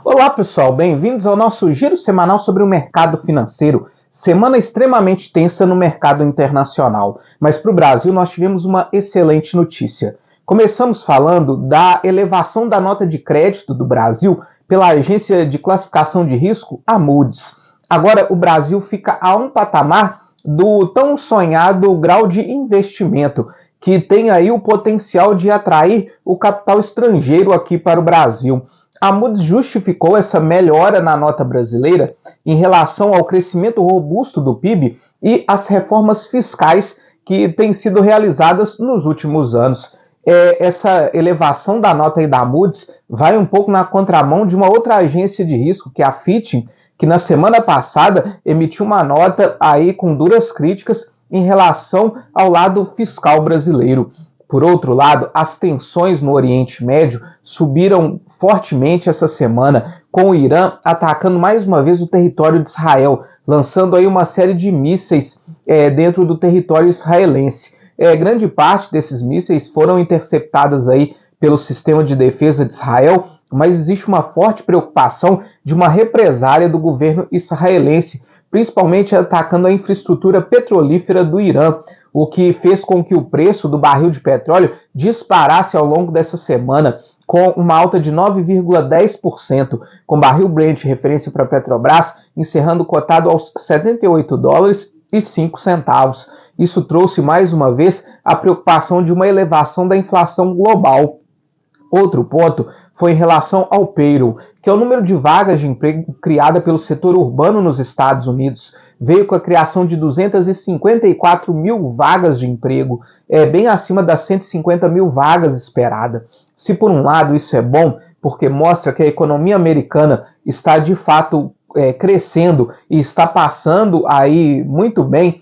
Olá pessoal, bem-vindos ao nosso giro semanal sobre o mercado financeiro. Semana extremamente tensa no mercado internacional, mas para o Brasil nós tivemos uma excelente notícia. Começamos falando da elevação da nota de crédito do Brasil pela agência de classificação de risco, a Moody's. Agora o Brasil fica a um patamar do tão sonhado grau de investimento, que tem aí o potencial de atrair o capital estrangeiro aqui para o Brasil. A Moody's justificou essa melhora na nota brasileira em relação ao crescimento robusto do PIB e às reformas fiscais que têm sido realizadas nos últimos anos. Essa elevação da nota aí da Moody's vai um pouco na contramão de uma outra agência de risco, que é a Fitch, que na semana passada emitiu uma nota aí com duras críticas em relação ao lado fiscal brasileiro. Por outro lado, as tensões no Oriente Médio subiram fortemente essa semana, com o Irã atacando mais uma vez o território de Israel, lançando aí uma série de mísseis dentro do território israelense. Grande parte desses mísseis foram interceptadas aí pelo sistema de defesa de Israel, mas existe uma forte preocupação de uma represália do governo israelense, principalmente atacando a infraestrutura petrolífera do Irã, o que fez com que o preço do barril de petróleo disparasse ao longo dessa semana, com uma alta de 9,10%, com o barril Brent, referência para a Petrobras, encerrando cotado aos $78,05. Isso trouxe mais uma vez a preocupação de uma elevação da inflação global. Outro ponto foi em relação ao payroll, que é o número de vagas de emprego criada pelo setor urbano nos Estados Unidos. Veio com a criação de 254 mil vagas de emprego, bem acima das 150 mil vagas esperadas. Se por um lado isso é bom, porque mostra que a economia americana está de fato crescendo e está passando aí muito bem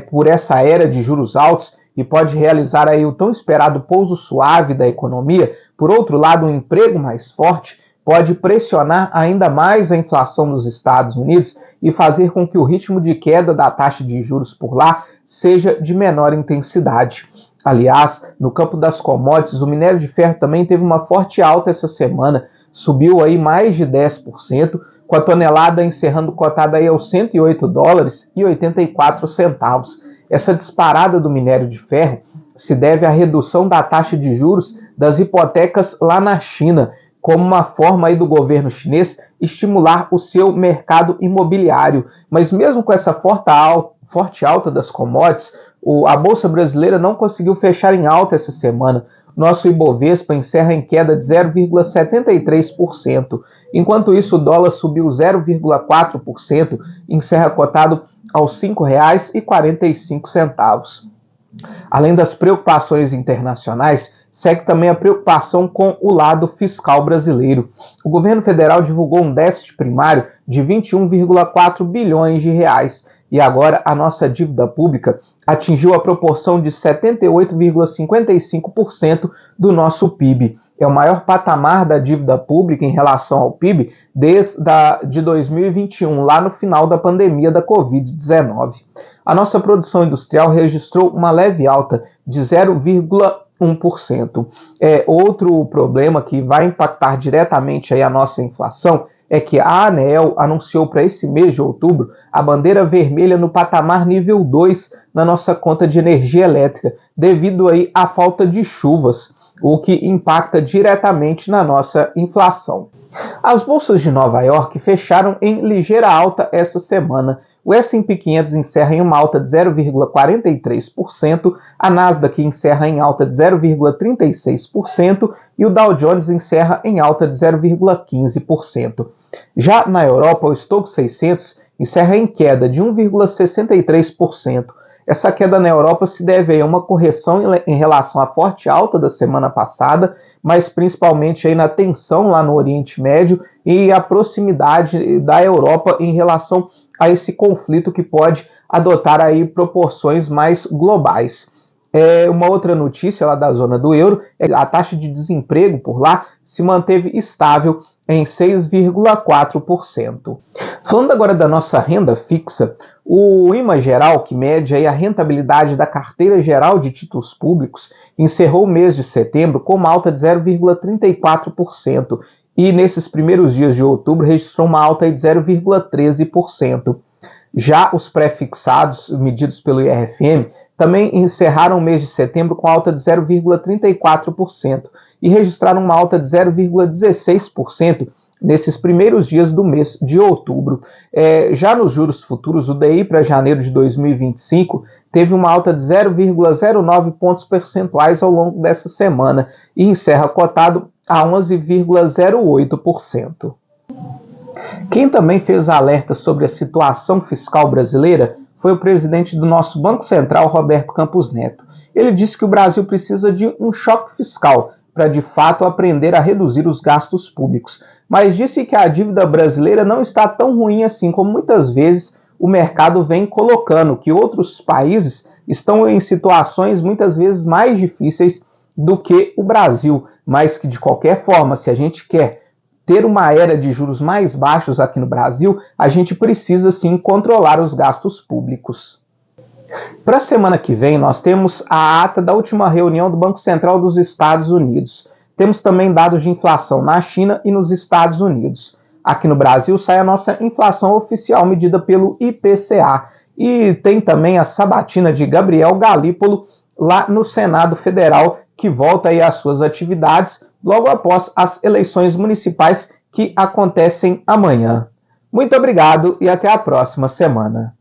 por essa era de juros altos, e pode realizar aí o tão esperado pouso suave da economia. Por outro lado, um emprego mais forte pode pressionar ainda mais a inflação nos Estados Unidos e fazer com que o ritmo de queda da taxa de juros por lá seja de menor intensidade. Aliás, no campo das commodities, o minério de ferro também teve uma forte alta essa semana, subiu aí mais de 10%, com a tonelada encerrando cotada aí aos $108,84. Essa disparada do minério de ferro se deve à redução da taxa de juros das hipotecas lá na China, como uma forma aí do governo chinês estimular o seu mercado imobiliário. Mas mesmo com essa forte alta das commodities, a Bolsa Brasileira não conseguiu fechar em alta essa semana. Nosso Ibovespa encerra em queda de 0,73%. Enquanto isso, o dólar subiu 0,4%, encerra cotado aos R$ 5,45. Além das preocupações internacionais, segue também a preocupação com o lado fiscal brasileiro. O governo federal divulgou um déficit primário de 21,4 bilhões de reais e agora a nossa dívida pública atingiu a proporção de 78,55% do nosso PIB. É o maior patamar da dívida pública em relação ao PIB desde 2021, lá no final da pandemia da Covid-19. A nossa produção industrial registrou uma leve alta de 0,1%. Outro problema que vai impactar diretamente aí a nossa inflação é que a ANEEL anunciou para esse mês de outubro a bandeira vermelha no patamar nível 2 na nossa conta de energia elétrica, devido aí à falta de chuvas, o que impacta diretamente na nossa inflação. As bolsas de Nova York fecharam em ligeira alta essa semana. O S&P 500 encerra em uma alta de 0,43%, a Nasdaq encerra em alta de 0,36% e o Dow Jones encerra em alta de 0,15%. Já na Europa, o Stoxx 600 encerra em queda de 1,63%. Essa queda na Europa se deve a uma correção em relação à forte alta da semana passada, mas principalmente aí na tensão lá no Oriente Médio e a proximidade da Europa em relação a esse conflito que pode adotar aí proporções mais globais. Uma outra notícia lá da zona do euro é que a taxa de desemprego por lá se manteve estável em 6,4%. Falando agora da nossa renda fixa, o IMA geral, que mede aí a rentabilidade da carteira geral de títulos públicos, encerrou o mês de setembro com uma alta de 0,34%, e nesses primeiros dias de outubro registrou uma alta de 0,13%. Já os pré-fixados, medidos pelo IRFM, também encerraram o mês de setembro com alta de 0,34% e registraram uma alta de 0,16% nesses primeiros dias do mês de outubro. Já nos juros futuros, o DI para janeiro de 2025 teve uma alta de 0,09 pontos percentuais ao longo dessa semana e encerra cotado a 11,08%. Quem também fez alerta sobre a situação fiscal brasileira foi o presidente do nosso Banco Central, Roberto Campos Neto. Ele disse que o Brasil precisa de um choque fiscal para, de fato, aprender a reduzir os gastos públicos, mas disse que a dívida brasileira não está tão ruim assim como muitas vezes o mercado vem colocando, que outros países estão em situações muitas vezes mais difíceis do que o Brasil, mas que, de qualquer forma, se a gente quer ter uma era de juros mais baixos aqui no Brasil, a gente precisa sim controlar os gastos públicos. Para a semana que vem, nós temos a ata da última reunião do Banco Central dos Estados Unidos. Temos também dados de inflação na China e nos Estados Unidos. Aqui no Brasil sai a nossa inflação oficial medida pelo IPCA. E tem também a sabatina de Gabriel Galípolo lá no Senado Federal, que volta aí às suas atividades logo após as eleições municipais que acontecem amanhã. Muito obrigado e até a próxima semana.